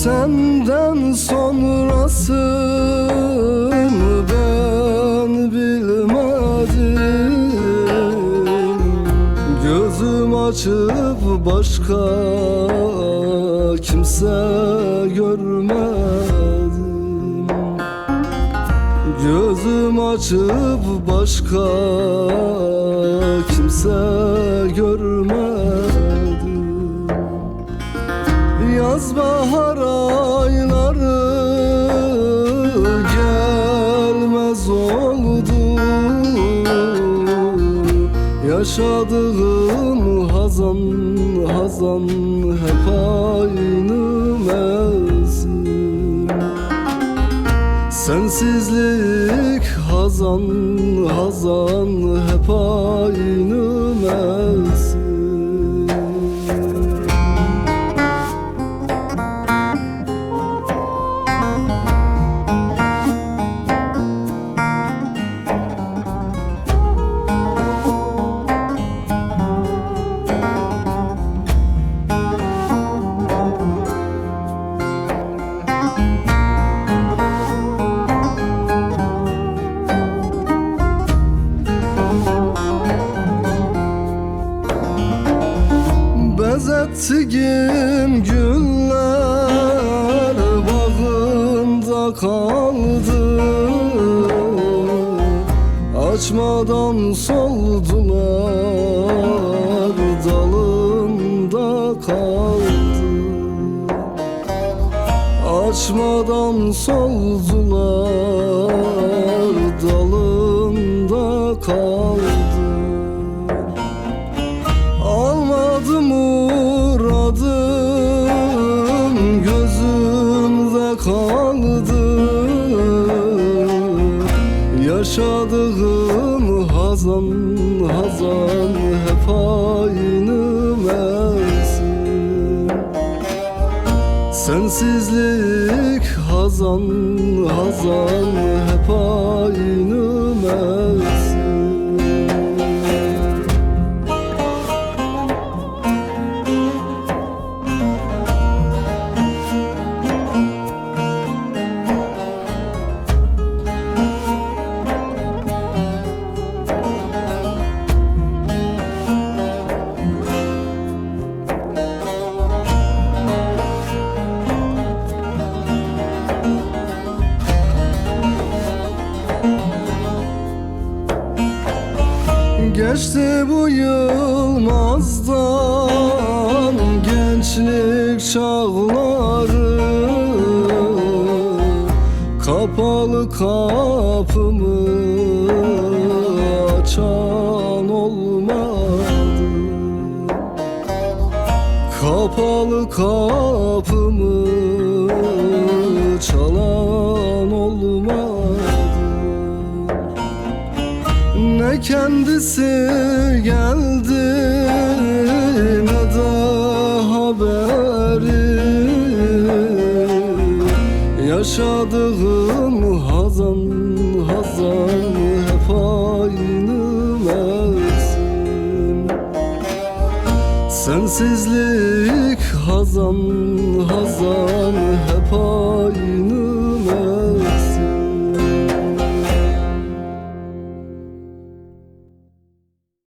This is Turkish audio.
Senden sonrasını ben bilmedim. Gözüm açıp başka kimse görmedim. Gözüm açıp başka kimse görmedim. Yaz bahar ayları gelmez oldu. Yaşadığım hazan hazan hep aynı mevsim. Sensizlik hazan hazan hep aynı mevsim. Bezettiğim günler bağında kaldı. Açmadan soldular, dalında kaldı. Açmadan soldular, dalında kaldı. Almadım muradım, gözümde kaldı. Yaşadığım hazan hazan hep aynı mevsim. Sensizlik hazan hazan hep aynı mevsim. Geçti bu Yılmaz'dan gençlik çağları. Kapalı kapımı açan olmadı. Kapalı kapımı çalan olmadı. Ne kendisi geldi ne de haberi. Yaşadığım hazan hazan hep aynı mevsim. Sensizlik hazan hazan hep aynı